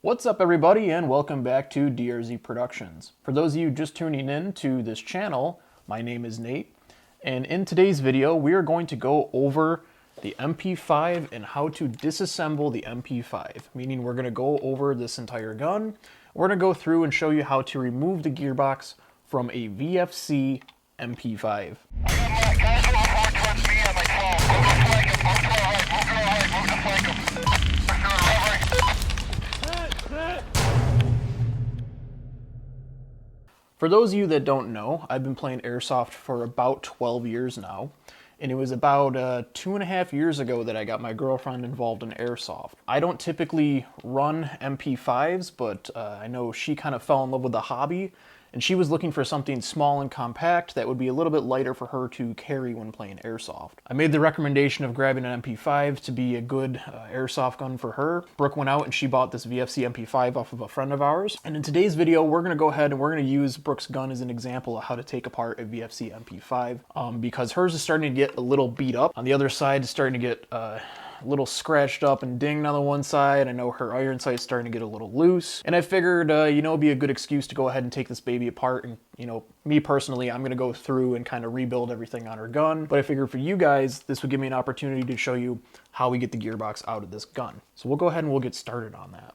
What's up everybody and welcome back to DRZ Productions. For those of you just tuning in to this channel, my name is Nate, and in today's video we are going to go over the Mp5 and how to disassemble the Mp5, meaning we're going to go over this entire gun. We're going to go through and show you how to remove the gearbox from a VFC Mp5. For those of you that don't know, I've been playing Airsoft for about 12 years now, and it was about 2.5 years ago that I got my girlfriend involved in Airsoft. I don't typically run Mp5s, but I know she kind of fell in love with the hobby, and she was looking for something small and compact that would be a little bit lighter for her to carry when playing Airsoft. I made the recommendation of grabbing an Mp5 to be a good Airsoft gun for her. Brooke went out and she bought this VFC Mp5 off of a friend of ours. And in today's video, we're gonna go ahead and we're gonna use Brooke's gun as an example of how to take apart a VFC Mp5 because hers is starting to get a little beat up. On the other side, it's starting to get a little scratched up and dinged on the one side. I know her iron sight's starting to get a little loose. And I figured, it'd be a good excuse to go ahead and take this baby apart. And, me personally, I'm going to go through and kind of rebuild everything on her gun. But I figured for you guys, this would give me an opportunity to show you how we get the gearbox out of this gun. So we'll go ahead and we'll get started on that.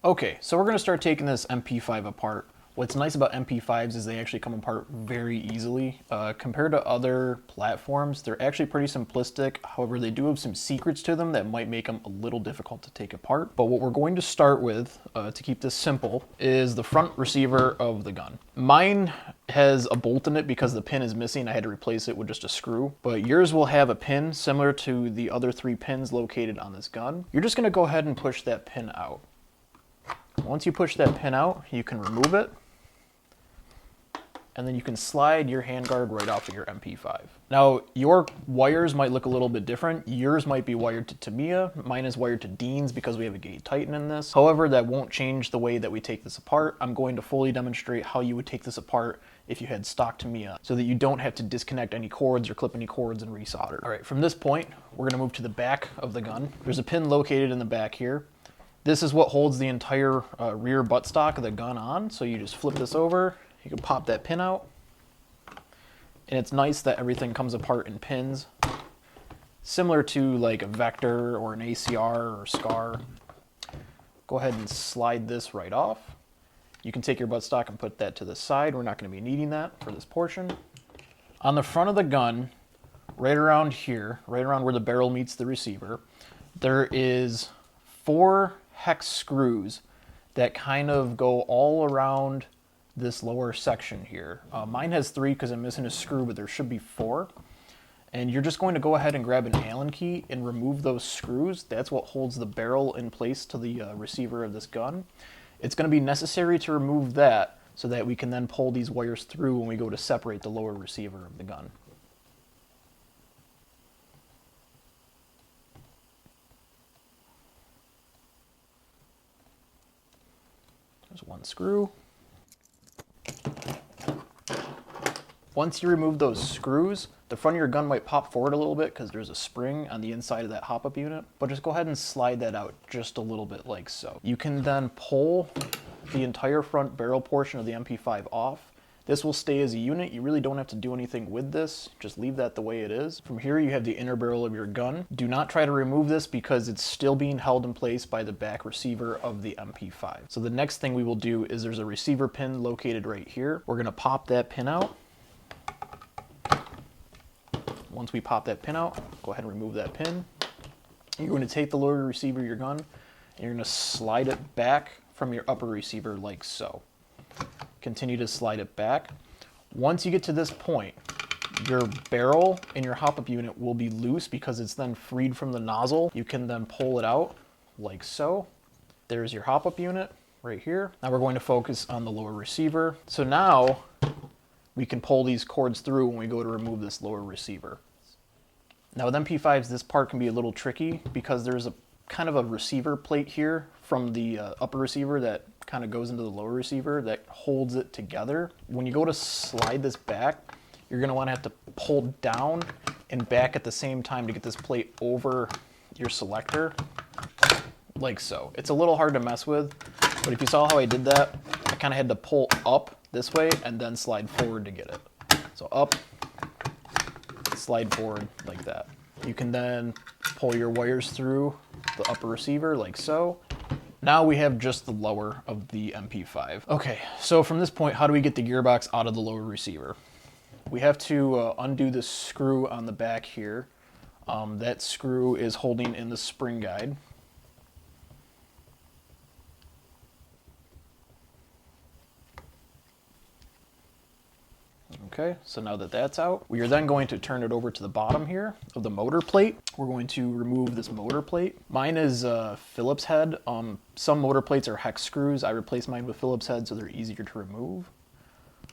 Okay, so we're going to start taking this Mp5 apart. What's nice about Mp5s is they actually come apart very easily. Compared to other platforms, they're actually pretty simplistic. However, they do have some secrets to them that might make them a little difficult to take apart. But what we're going to start with, to keep this simple, is the front receiver of the gun. Mine has a bolt in it because the pin is missing. I had to replace it with just a screw. But yours will have a pin similar to the other 3 pins located on this gun. You're just going to go ahead and push that pin out. Once you push that pin out, you can remove it. And then you can slide your handguard right off of your Mp5. Now, your wires might look a little bit different. Yours might be wired to Tamiya. Mine is wired to Dean's because we have a Gate Titan in this. However, that won't change the way that we take this apart. I'm going to fully demonstrate how you would take this apart if you had stock Tamiya, so that you don't have to disconnect any cords or clip any cords and resolder. All right, from this point, we're gonna move to the back of the gun. There's a pin located in the back here. This is what holds the entire rear buttstock of the gun on. So you just flip this over. You can pop that pin out, and it's nice that everything comes apart in pins, similar to like a Vector or an ACR or SCAR. Go ahead and slide this right off. You can take your buttstock and put that to the side. We're not going to be needing that for this portion. On the front of the gun, right around here, right around where the barrel meets the receiver, there is 4 hex screws that kind of go all around this lower section here. Mine has 3 because I'm missing a screw, but there should be 4. And you're just going to go ahead and grab an Allen key and remove those screws. That's what holds the barrel in place to the receiver of this gun. It's going to be necessary to remove that so that we can then pull these wires through when we go to separate the lower receiver of the gun. There's 1 screw. Once you remove those screws, the front of your gun might pop forward a little bit because there's a spring on the inside of that hop-up unit, but just go ahead and slide that out just a little bit like so. You can then pull the entire front barrel portion of the Mp5 off. This will stay as a unit. You really don't have to do anything with this. Just leave that the way it is. From here, you have the inner barrel of your gun. Do not try to remove this because it's still being held in place by the back receiver of the Mp5. So the next thing we will do is there's a receiver pin located right here. We're gonna pop that pin out. Once we pop that pin out, go ahead and remove that pin. You're going to take the lower receiver of your gun and you're going to slide it back from your upper receiver like so. Continue to slide it back. Once you get to this point, your barrel and your hop-up unit will be loose because it's then freed from the nozzle. You can then pull it out like so. There's your hop-up unit right here. Now we're going to focus on the lower receiver. So now we can pull these cords through when we go to remove this lower receiver. Now with Mp5s, this part can be a little tricky because there's a kind of a receiver plate here from the upper receiver that kind of goes into the lower receiver that holds it together. When you go to slide this back, you're going to want to have to pull down and back at the same time to get this plate over your selector like so. It's a little hard to mess with, but if you saw how I did that, I kind of had to pull up this way and then slide forward to get it. So up, slide forward like that. You can then pull your wires through the upper receiver like so. Now we have just the lower of the Mp5. Okay, so from this point, how do we get the gearbox out of the lower receiver? We have to undo the screw on the back here. That screw is holding in the spring guide. Okay, so now that that's out, we are then going to turn it over to the bottom here of the motor plate. We're going to remove this motor plate. Mine is Phillips head. Some motor plates are hex screws. I replaced mine with Phillips head so they're easier to remove.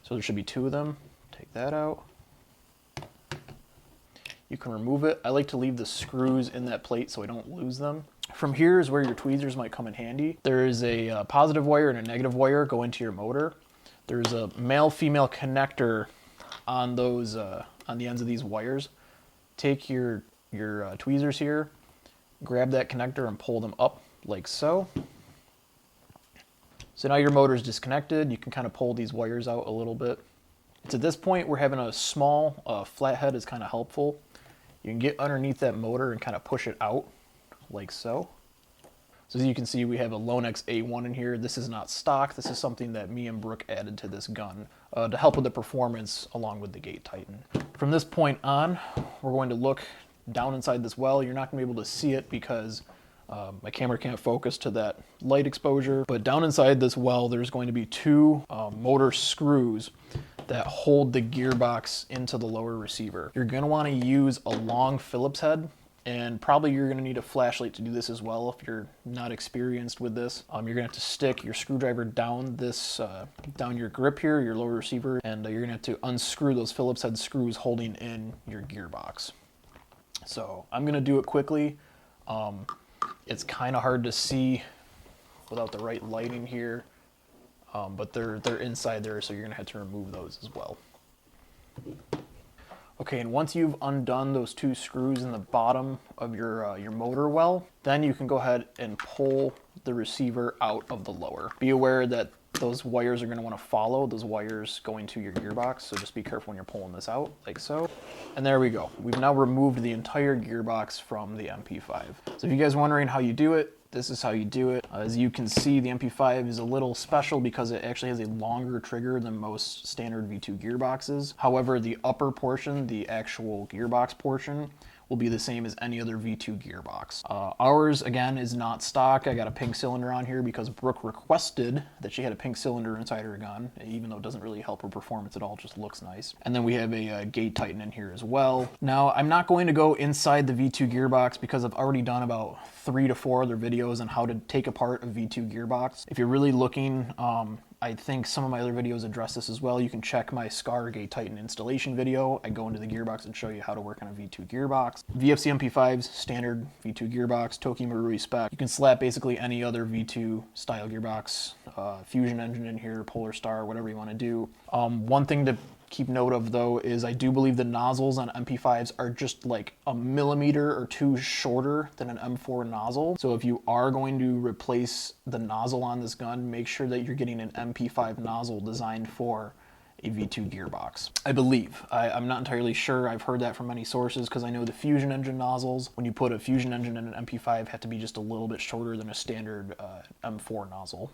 So there should be 2 of them. Take that out. You can remove it. I like to leave the screws in that plate so I don't lose them. From here is where your tweezers might come in handy. There is a positive wire and a negative wire go into your motor. There's a male-female connector on those on the ends of these wires. Take your tweezers here, grab that connector and pull them up like so. So now your motor is disconnected. You can kind of pull these wires out a little bit. It's at this point we're having a small flathead is kind of helpful. You can get underneath that motor and kind of push it out like so. So as you can see, we have a Lonex A1 in here. This is not stock. This is something that me and Brooke added to this gun to help with the performance along with the gate tighten. From this point on, we're going to look down inside this well. You're not going to be able to see it because my camera can't focus to that light exposure. But down inside this well, there's going to be 2 motor screws that hold the gearbox into the lower receiver. You're going to want to use a long Phillips head. And probably you're going to need a flashlight to do this as well if you're not experienced with this. You're going to have to stick your screwdriver down this, down your grip here, your lower receiver, and you're going to have to unscrew those Phillips head screws holding in your gearbox. So I'm going to do it quickly. It's kind of hard to see without the right lighting here, but they're inside there, so you're going to have to remove those as well. Okay, and once you've undone those 2 screws in the bottom of your motor well, then you can go ahead and pull the receiver out of the lower. Be aware that those wires are going to want to follow those wires going to your gearbox, so just be careful when you're pulling this out, like so. And there we go. We've now removed the entire gearbox from the Mp5. So if you guys are wondering how you do it, this is how you do it. As you can see, the Mp5 is a little special because it actually has a longer trigger than most standard V2 gearboxes. However, the upper portion, the actual gearbox portion, will be the same as any other V2 gearbox. Ours, again, is not stock. I got a pink cylinder on here because Brooke requested that she had a pink cylinder inside her gun, even though it doesn't really help her performance at all, just looks nice. And then we have a gate tighten in here as well. Now, I'm not going to go inside the V2 gearbox because I've already done about 3 to 4 other videos on how to take apart a V2 gearbox. If you're really looking, I think some of my other videos address this as well. You can check my SCAR Gate Titan installation video. I go into the gearbox and show you how to work on a V2 gearbox. VFC Mp5's standard V2 gearbox, Toki Marui spec. You can slap basically any other V2 style gearbox, Fusion engine in here, Polar Star, whatever you want to do. One thing to keep note of though is I do believe the nozzles on Mp5s are just like a millimeter or 2 shorter than an M4 nozzle. So if you are going to replace the nozzle on this gun, make sure that you're getting an Mp5 nozzle designed for a V2 gearbox. I believe. I'm not entirely sure. I've heard that from many sources because I know the Fusion engine nozzles, when you put a Fusion engine in an Mp5, have to be just a little bit shorter than a standard M4 nozzle.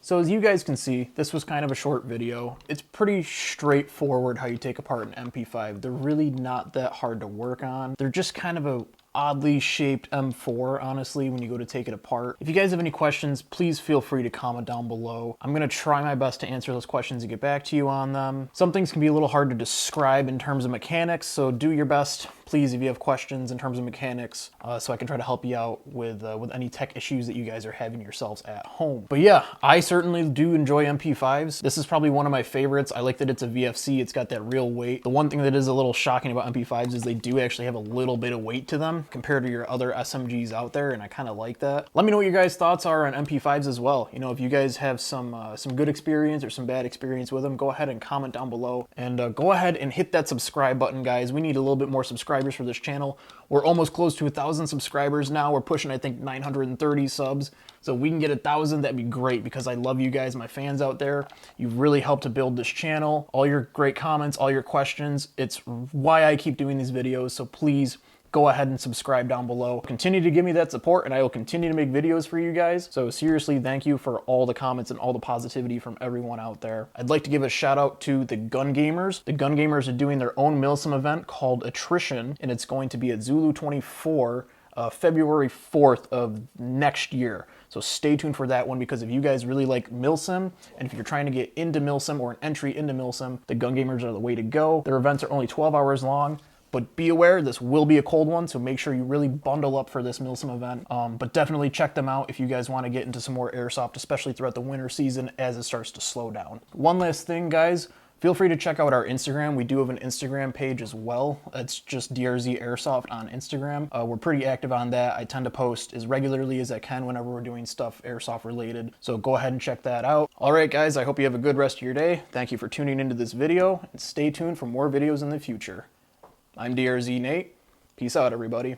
So as you guys can see, this was kind of a short video. It's pretty straightforward how you take apart an Mp5. They're really not that hard to work on. They're just kind of a oddly shaped M4, honestly, when you go to take it apart. If you guys have any questions, please feel free to comment down below. I'm gonna try my best to answer those questions and get back to you on them. Some things can be a little hard to describe in terms of mechanics, so do your best, please, if you have questions in terms of mechanics, so I can try to help you out with any tech issues that you guys are having yourselves at home. But yeah, I certainly do enjoy Mp5s. This is probably one of my favorites. I like that it's a VFC, it's got that real weight. The one thing that is a little shocking about Mp5s is they do actually have a little bit of weight to them compared to your other SMGs out there, and I kind of like that. Let me know what your guys' thoughts are on Mp5s as well. You know, if you guys have some good experience or some bad experience with them, go ahead and comment down below, and go ahead and hit that subscribe button, guys. We need a little bit more subscribers subscribers for this channel. We're almost close to 1,000 subscribers now. We're pushing, I think, 930 subs. So we can get 1,000, that'd be great, because I love you guys, my fans out there. You've really helped to build this channel. All your great comments, all your questions, it's why I keep doing these videos. So please go ahead and subscribe down below. Continue to give me that support, and I will continue to make videos for you guys. So seriously, thank you for all the comments and all the positivity from everyone out there. I'd like to give a shout out to the Gun Gamers. The Gun Gamers are doing their own Milsim event called Attrition, and it's going to be at Zulu 24, February 4th of next year. So stay tuned for that one, because if you guys really like Milsim, and if you're trying to get into Milsim or an entry into Milsim, the Gun Gamers are the way to go. Their events are only 12 hours long. But be aware, this will be a cold one, so make sure you really bundle up for this Milsim event. But definitely check them out if you guys want to get into some more airsoft, especially throughout the winter season as it starts to slow down. One last thing, guys. Feel free to check out our Instagram. We do have an Instagram page as well. It's just DRZ Airsoft on Instagram. We're pretty active on that. I tend to post as regularly as I can whenever we're doing stuff airsoft related. So go ahead and check that out. All right, guys, I hope you have a good rest of your day. Thank you for tuning into this video, and stay tuned for more videos in the future. I'm DRZ Nate. Peace out, everybody.